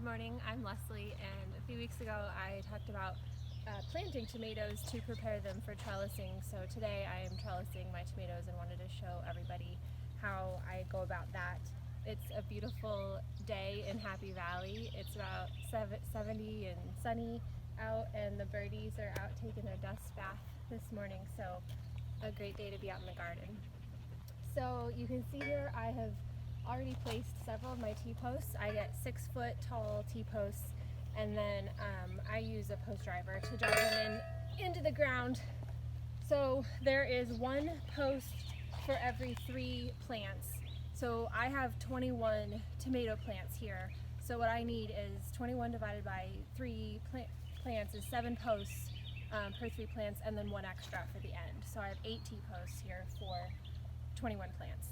morning, I'm Leslie, and a few weeks ago I talked about planting tomatoes to prepare them for trellising. So today I am trellising my tomatoes and wanted to show everybody how I go about that. It's a beautiful day in Happy Valley. It's about 70 and sunny out, and the birdies are out taking their dust bath this morning, so a great day to be out in the garden. So you can see here I have already placed several of my T-posts. I get 6-foot tall T-posts, and then I use a post driver to drive them into the ground. So there is one post for every 3 plants. So I have 21 tomato plants here. So what I need is 21 divided by 3 plants is 7 posts per 3 plants, and then 1 extra for the end. So I have 8 T-posts here for 21 plants.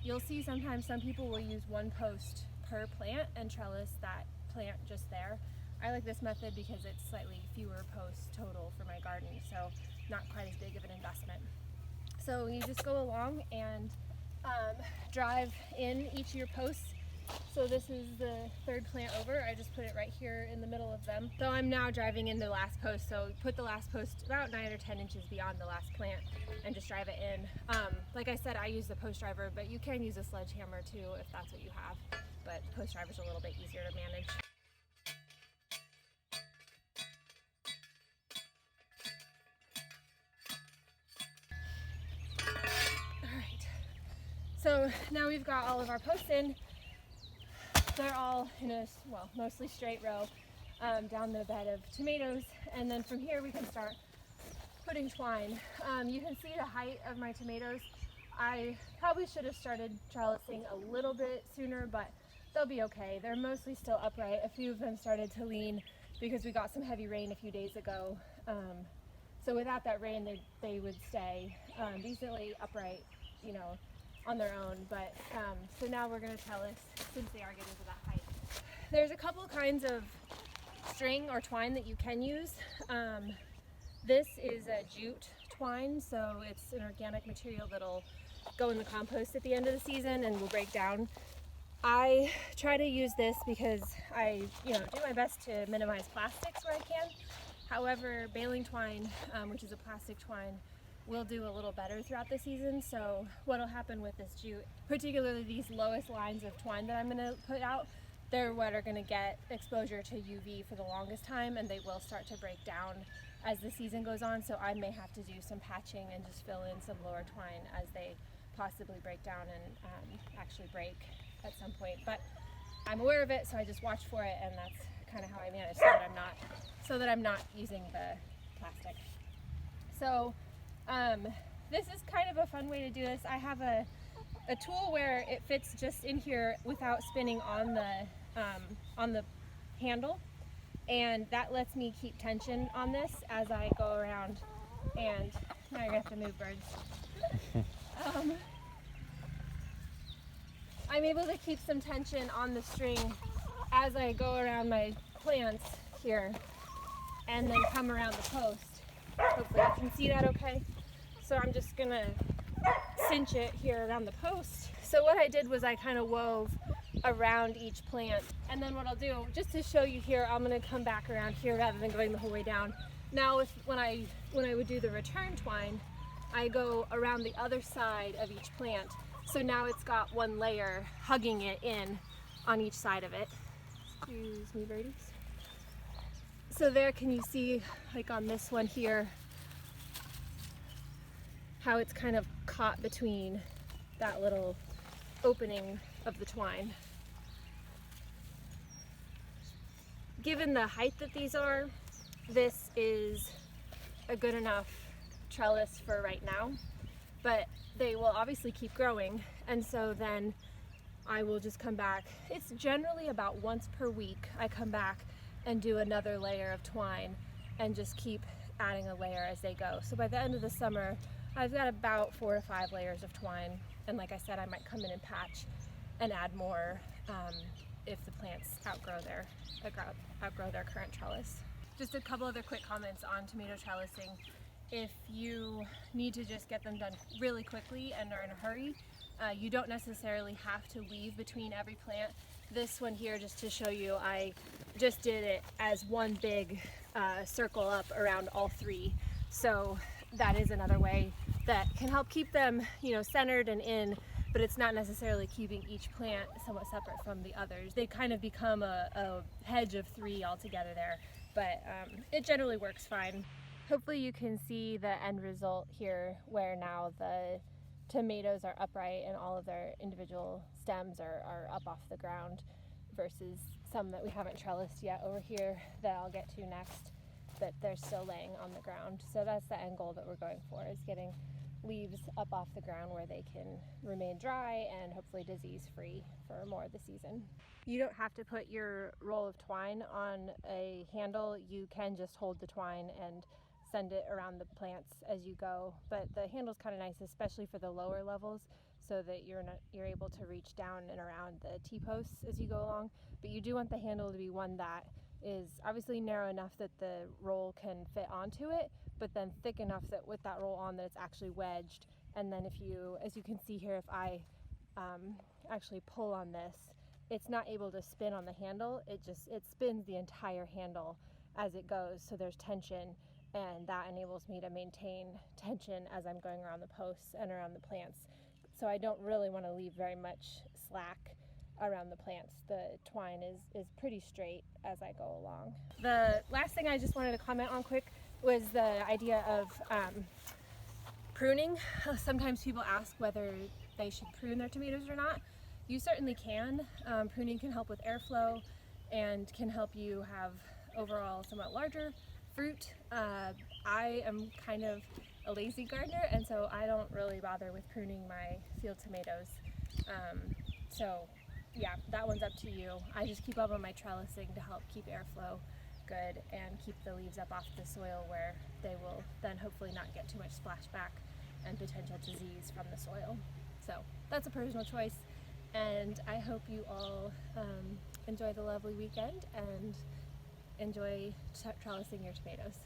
You'll see sometimes some people will use 1 post per plant and trellis that plant just there. I like this method because it's slightly fewer posts total for my garden, so not quite as big of an investment. So you just go along and drive in each of your posts. So this is the 3rd plant over. I just put it right here in the middle of them. So I'm now driving in the last post, so put the last post about 9 or 10 inches beyond the last plant and just drive it in. Like I said, I use the post driver, but you can use a sledgehammer too if that's what you have. But the post driver's a little bit easier to manage. Alright, so now we've got all of our posts in. They're all in a, well, mostly straight row down the bed of tomatoes, and then from here we can start putting twine. You can see the height of my tomatoes. I probably should have started trellising a little bit sooner, but they'll be okay. They're mostly still upright. A few of them started to lean because we got some heavy rain a few days ago. So without that rain, they would stay decently upright, you know, on their own. But so now we're going to trellis since they are getting to that height. There's a couple kinds of string or twine that you can use. This is a jute twine, so it's an organic material that'll go in the compost at the end of the season and will break down. I try to use this because I, do my best to minimize plastics where I can. However, baling twine, which is a plastic twine, will do a little better throughout the season. So what'll happen with this jute, particularly these lowest lines of twine that I'm going to put out, they're what are going to get exposure to UV for the longest time, and they will start to break down as the season goes on. So I may have to do some patching and just fill in some lower twine as they possibly break down and actually break at some point. But I'm aware of it, so I just watch for it, and that's kind of how I manage so that I'm not using the plastic. So this is kind of a fun way to do this. I have a tool where it fits just in here without spinning on the handle, and that lets me keep tension on this as I go around. And now you're gonna have to move, birds. I'm able to keep some tension on the string as I go around my plants here and then come around the post. Hopefully you can see that okay. So I'm just gonna cinch it here around the post. So what I did was I kind of wove around each plant, and then what I'll do, just to show you here, I'm gonna come back around here rather than going the whole way down. Now when I would do the return twine, I go around the other side of each plant. So now it's got one layer hugging it in on each side of it. Excuse me, birdies. So there, can you see, like on this one here, how it's kind of caught between that little opening of the twine. Given the height that these are, this is a good enough trellis for right now, but they will obviously keep growing, and so then I will just come back. It's generally about once per week I come back and do another layer of twine and just keep adding a layer as they go. So by the end of the summer, I've got about 4 to 5 layers of twine, and like I said, I might come in and patch and add more if the plants outgrow their current trellis. Just a couple other quick comments on tomato trellising. If you need to just get them done really quickly and are in a hurry, you don't necessarily have to weave between every plant. This one here, just to show you, I just did it as one big circle up around all three. So that is another way that can help keep them, you know, centered and in, but it's not necessarily keeping each plant somewhat separate from the others. They kind of become a hedge of three altogether there, but it generally works fine. Hopefully you can see the end result here, where now the tomatoes are upright and all of their individual stems are up off the ground, versus some that we haven't trellised yet over here that I'll get to next, that they're still laying on the ground. So that's the end goal that we're going for, is getting leaves up off the ground where they can remain dry and hopefully disease free for more of the season. You don't have to put your roll of twine on a handle. You can just hold the twine and send it around the plants as you go, but the handle's kind of nice, especially for the lower levels, so that you're able to reach down and around the T-posts as you go along. But you do want the handle to be one that is obviously narrow enough that the roll can fit onto it, but then thick enough that with that roll on that it's actually wedged. And then if you, as you can see here, if I actually pull on this, it's not able to spin on the handle. It spins the entire handle as it goes, so there's tension, and that enables me to maintain tension as I'm going around the posts and around the plants. So I don't really want to leave very much slack around the plants. The twine is pretty straight as I go along. The last thing I just wanted to comment on quick was the idea of pruning. Sometimes people ask whether they should prune their tomatoes or not. You certainly can. Pruning can help with airflow and can help you have overall somewhat larger fruit. I am kind of a lazy gardener, and so I don't really bother with pruning my field tomatoes. So yeah, that one's up to you. I just keep up on my trellising to help keep airflow good and keep the leaves up off the soil, where they will then hopefully not get too much splashback and potential disease from the soil. So that's a personal choice, and I hope you all enjoy the lovely weekend and enjoy trellising your tomatoes.